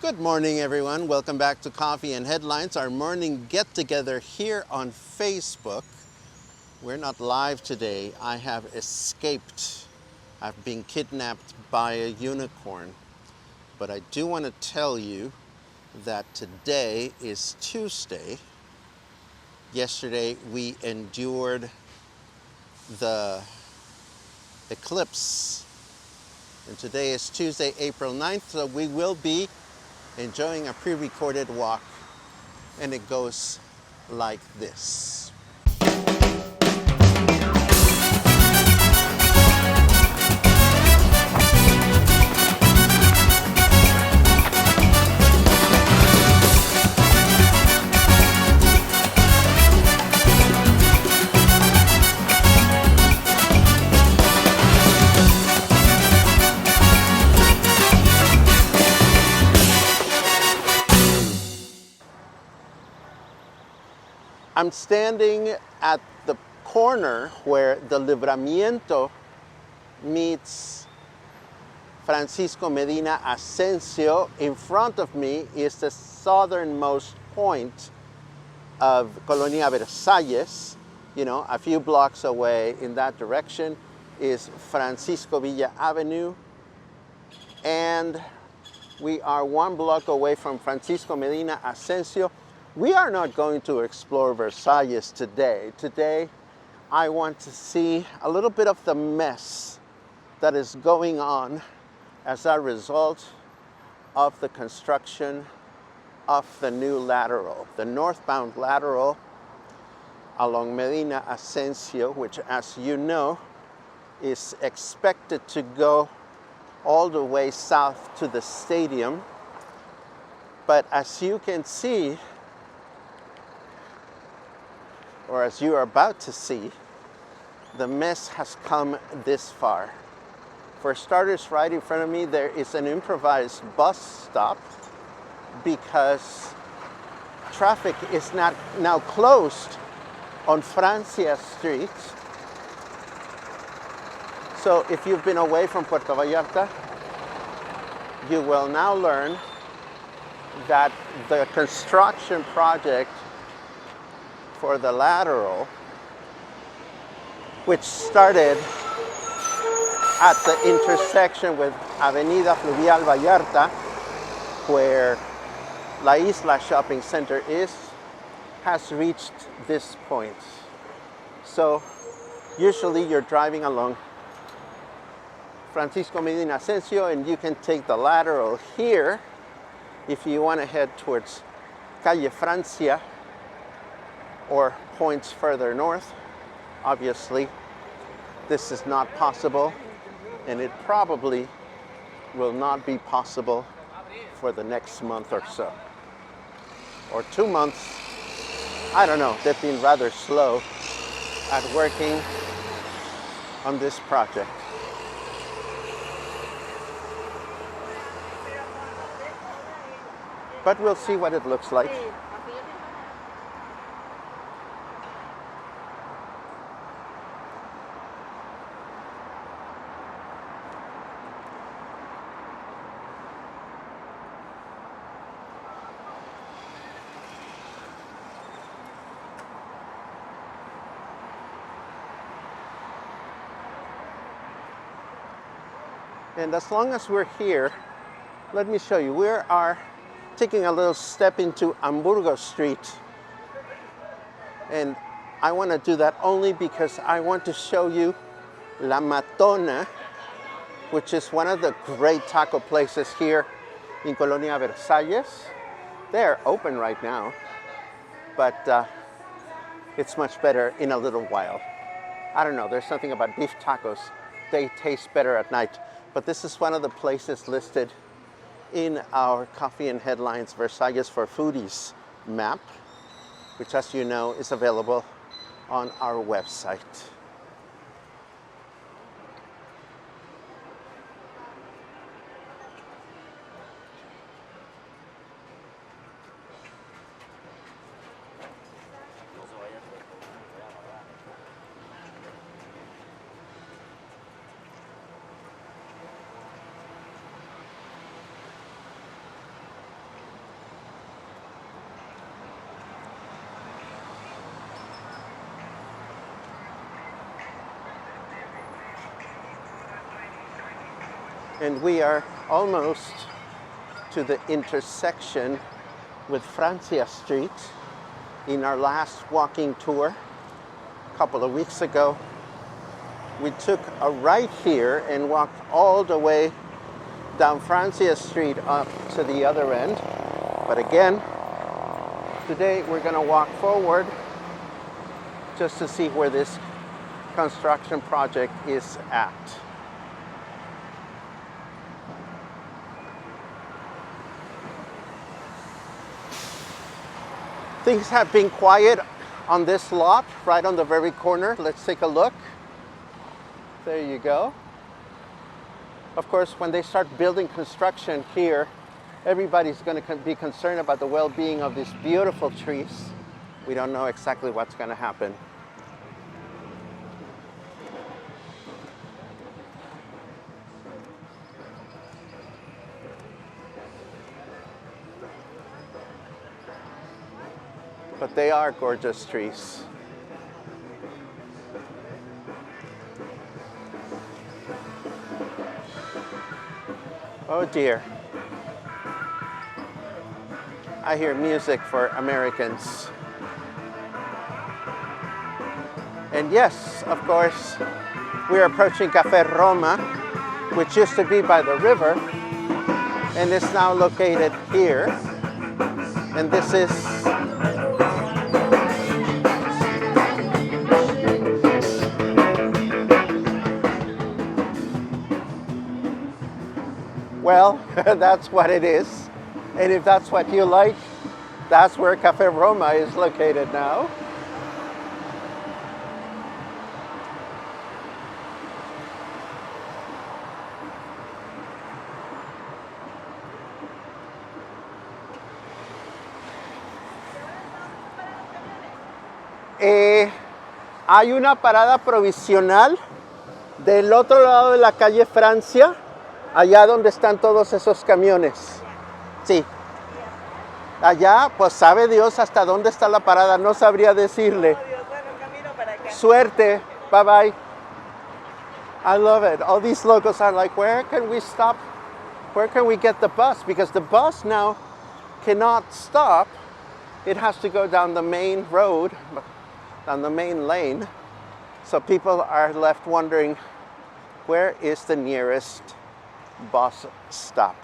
Good morning, everyone. Welcome back to Coffee and Headlines, our morning get-together here on Facebook. We're not live today. I have escaped. I've been kidnapped by a unicorn. But I do want to tell you that today is Tuesday. Yesterday we endured the eclipse. And today is Tuesday, April 9th, so we will be enjoying a pre-recorded walk, and it goes like this. I'm standing at the corner where the Libramiento meets Francisco Medina Ascencio. In front of me is the southernmost point of Colonia Versalles. You know, a few blocks away in that direction is Francisco Villa Avenue. And we are 1 block away from Francisco Medina Ascencio. We are not going to explore Versalles today. Today, I want to see a little bit of the mess that is going on as a result of the construction of the new lateral, the northbound lateral along Medina Ascencio, which, as you know, is expected to go all the way south to the stadium. But as you can see, or as you are about to see, the mess has come this far. For starters, right in front of me, there is an improvised bus stop because traffic is now closed on Francia Street. So if you've been away from Puerto Vallarta, you will now learn that the construction project for the lateral, which started at the intersection with Avenida Fluvial Vallarta, where La Isla Shopping Center is, has reached this point. So usually you're driving along Francisco Medina Ascencio and you can take the lateral here if you want to head towards Calle Francia or points further north. Obviously, this is not possible, and it probably will not be possible for the next month or so, or 2 months. I don't know. They've been rather slow at working on this project. But we'll see what it looks like. And as long as we're here, let me show you. We are taking a little step into Hamburgo Street. And I want to do that only because I want to show you La Matona, which is one of the great taco places here in Colonia Versalles. They're open right now, but it's much better in a little while. I don't know, there's something about beef tacos. They taste better at night. But this is one of the places listed in our Coffee and Headlines Versalles for Foodies map, which, as you know, is available on our website. And we are almost to the intersection with Francia Street. In our last walking tour a couple of weeks ago, we took a right here and walked all the way down Francia Street up to the other end. But again, today we're going to walk forward just to see where this construction project is at. Things have been quiet on this lot, right on the very corner. Let's take a look. There you go. Of course, when they start building construction here, everybody's going to be concerned about the well-being of these beautiful trees. We don't know exactly what's going to happen. But they are gorgeous trees. Oh dear. I hear music for Americans. And yes, of course, we're approaching Café Roma, which used to be by the river, and is now located here. And this is well, that's what it is. And if that's what you like, that's where Café Roma is located now. Hay una parada provisional del otro lado de la calle Francia, allá donde están todos esos camiones. Sí. Allá, pues sabe Dios hasta dónde está la parada, no sabría decirle. Suerte. Bye bye. I love it. All these locals are like, where can we stop? Where can we get the bus? Because the bus now cannot stop. It has to go down the main road, down the main lane. So people are left wondering, where is the nearest bus stop?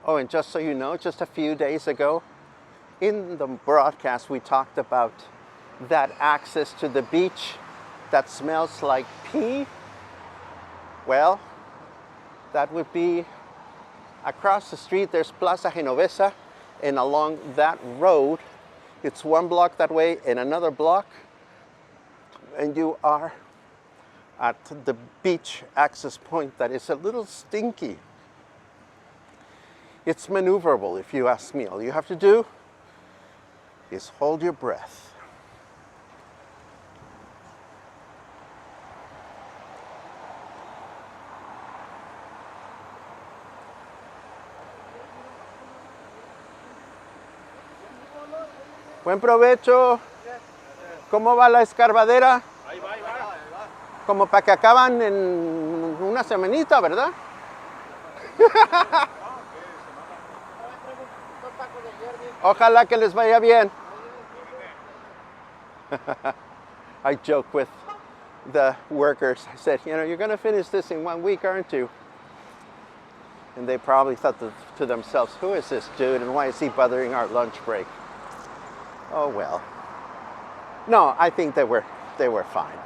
Oh, and just so you know, just a few days ago, in the broadcast, we talked about that access to the beach that smells like pee. Well, that would be across the street. There's Plaza Genovesa, and along that road, it's one block that way and another block, and you are at the beach access point that is a little stinky. It's maneuverable, if you ask me. All you have to do is hold your breath. Buen provecho. ¿Cómo va la escarbadera? Ahí va, ahí va. Como para que acaban en una semanita, ¿verdad? Ojalá que les vaya bien. I joke with the workers. I said, you know, you're going to finish this in 1 week, aren't you? And they probably thought to themselves, who is this dude and why is he bothering our lunch break? Oh, well. No, I think they were fine.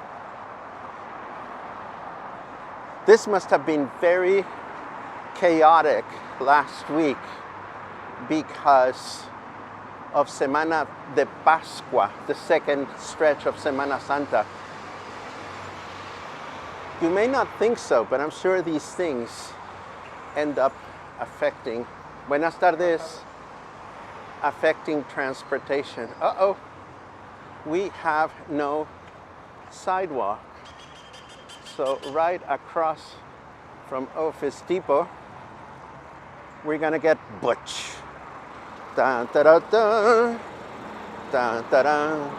This must have been very chaotic last week because of Semana de Pascua, the second stretch of Semana Santa. You may not think so, but I'm sure these things end up affecting, buenas tardes, affecting transportation. Uh-oh, we have no sidewalk. So right across from Office Depot, we're gonna get Butch. Dun, da, da, da. Dun, da, da.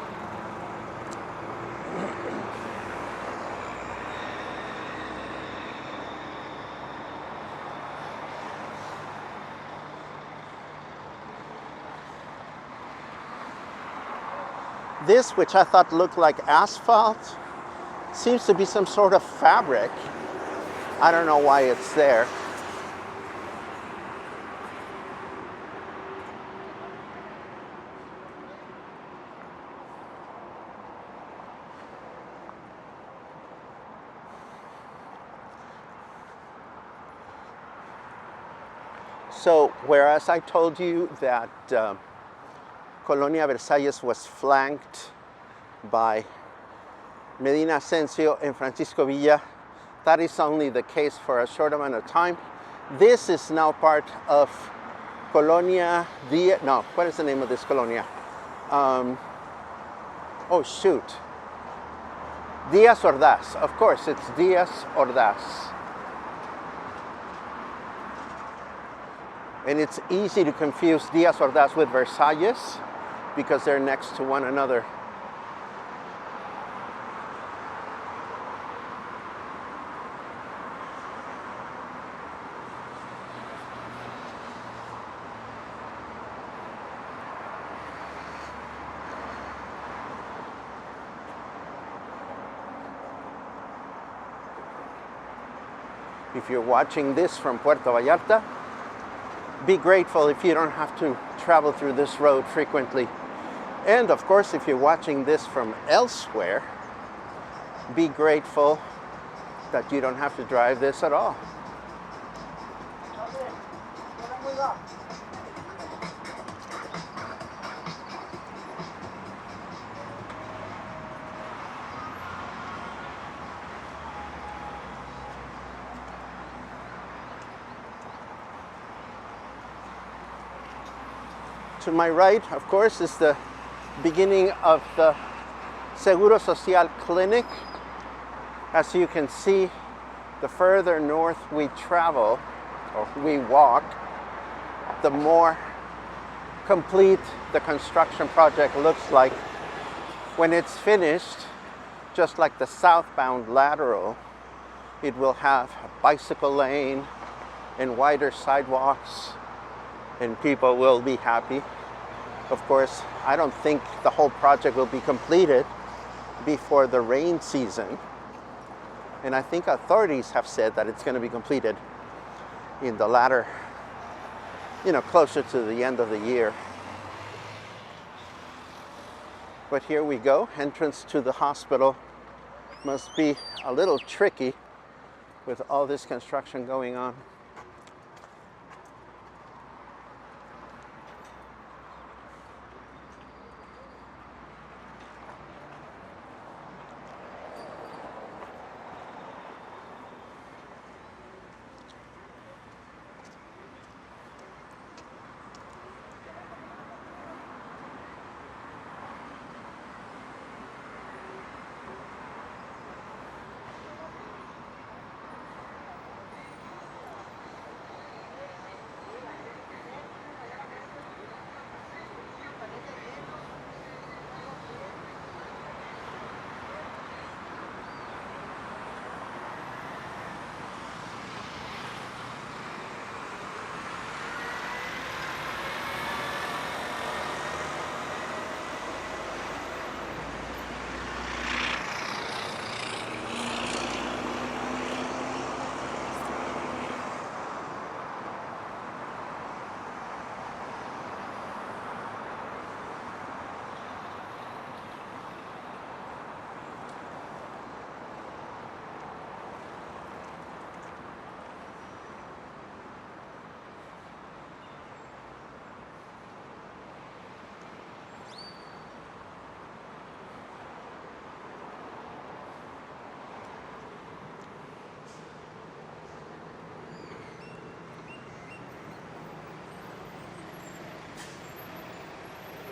This, which I thought looked like asphalt, seems to be some sort of fabric. I don't know why it's there. So, whereas I told you that Colonia Versalles was flanked by Medina Ascencio and Francisco Villa, that is only the case for a short amount of time. This is now part of Colonia Dia, no, what is the name of this colonia? Oh shoot. Diaz Ordaz, of course, it's Diaz Ordaz. And it's easy to confuse Diaz Ordaz with Versalles because they're next to one another. If you're watching this from Puerto Vallarta, be grateful if you don't have to travel through this road frequently. And of course, if you're watching this from elsewhere, be grateful that you don't have to drive this at all. To my right, of course, is the beginning of the Seguro Social Clinic. As you can see, the further north we travel, or we walk, the more complete the construction project looks like. When it's finished, just like the southbound lateral, it will have a bicycle lane and wider sidewalks, and people will be happy. Of course, I don't think the whole project will be completed before the rain season. And I think authorities have said that it's going to be completed in the latter, closer to the end of the year. But here we go. Entrance to the hospital must be a little tricky with all this construction going on.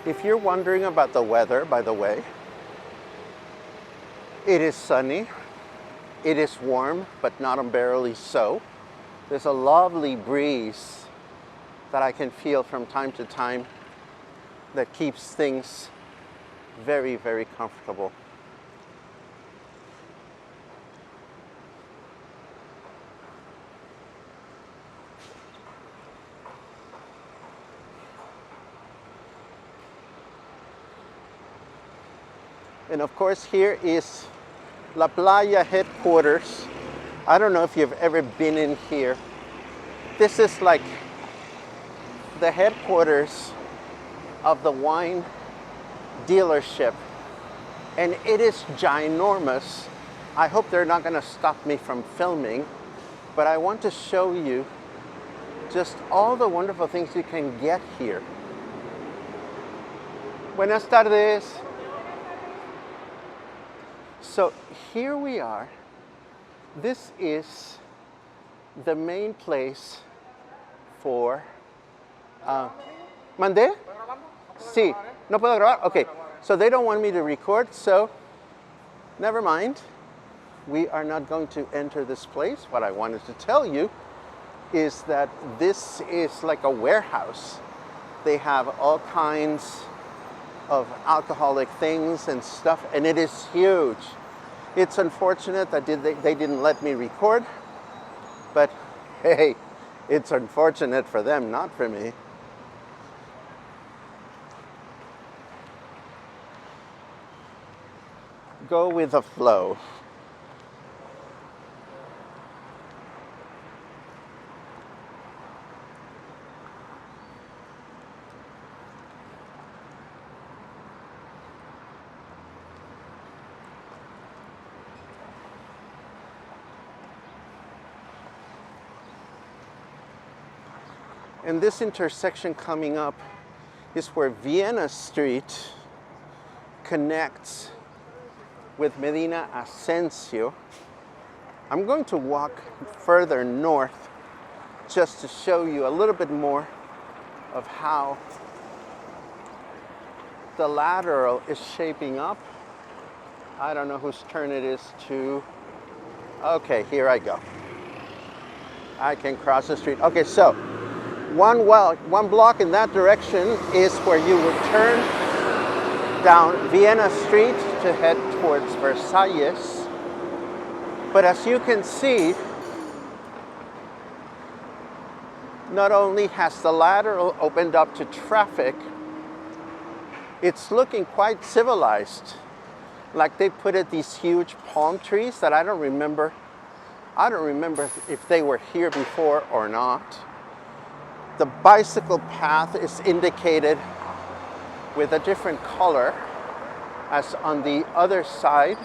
If you're wondering about the weather, by the way, it is sunny. It is warm, but not unbearably so. There's a lovely breeze that I can feel from time to time that keeps things very, very comfortable. And of course, here is La Playa headquarters. I don't know if you've ever been in here. This is like the headquarters of the wine dealership. And it is ginormous. I hope they're not gonna stop me from filming, but I want to show you just all the wonderful things you can get here. Buenas tardes. So here we are. This is the main place for... ¿Mandé? Sí. ¿No puedo grabar? Okay. So they don't want me to record, so never mind. We are not going to enter this place. What I wanted to tell you is that this is like a warehouse. They have all kinds of alcoholic things and stuff, and it is huge. It's unfortunate that they didn't let me record, but hey, it's unfortunate for them, not for me. Go with the flow. And this intersection coming up is where Vienna Street connects with Medina Ascencio. I'm going to walk further north just to show you a little bit more of how the lateral is shaping up. I don't know whose turn it is to... Okay, here I go. I can cross the street. Okay, so one block in that direction is where you would turn down Vienna Street to head towards Versailles. But as you can see, not only has the lateral opened up to traffic, it's looking quite civilized. Like they put in these huge palm trees that I don't remember if they were here before or not. The bicycle path is indicated with a different color as on the other side,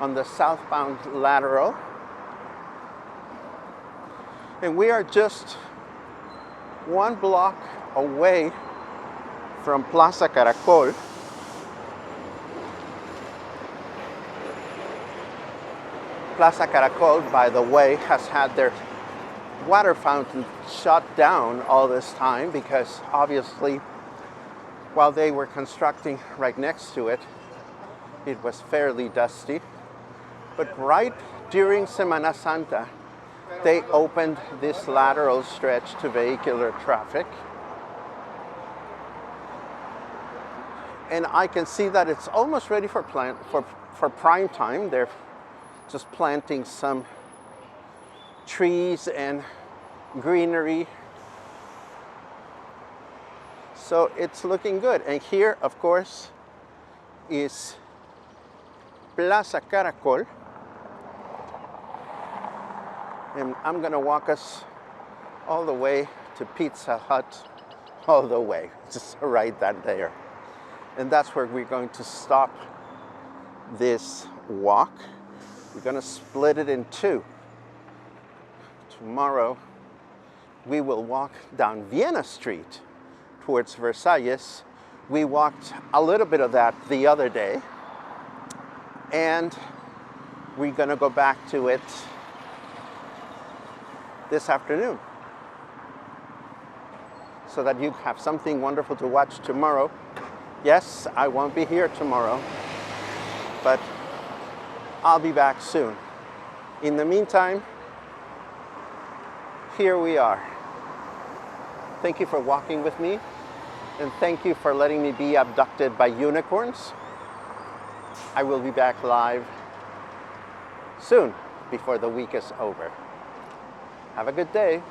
on the southbound lateral. And we are just one block away from Plaza Caracol. Plaza Caracol, by the way, has had their water fountain shut down all this time because obviously while they were constructing right next to it, it was fairly dusty. But right during Semana Santa, they opened this lateral stretch to vehicular traffic. And I can see that it's almost ready for prime time. They're just planting some trees and greenery. So it's looking good. And here, of course, is Plaza Caracol. And I'm gonna walk us all the way to Pizza Hut, all the way, just right down there. And that's where we're going to stop this walk. We're gonna split it in two. Tomorrow, we will walk down Vienna Street towards Versailles. We walked a little bit of that the other day, and we're gonna go back to it this afternoon so that you have something wonderful to watch tomorrow. Yes, I won't be here tomorrow, but I'll be back soon. In the meantime, here we are. Thank you for walking with me, and thank you for letting me be abducted by unicorns. I will be back live soon, before the week is over. Have a good day.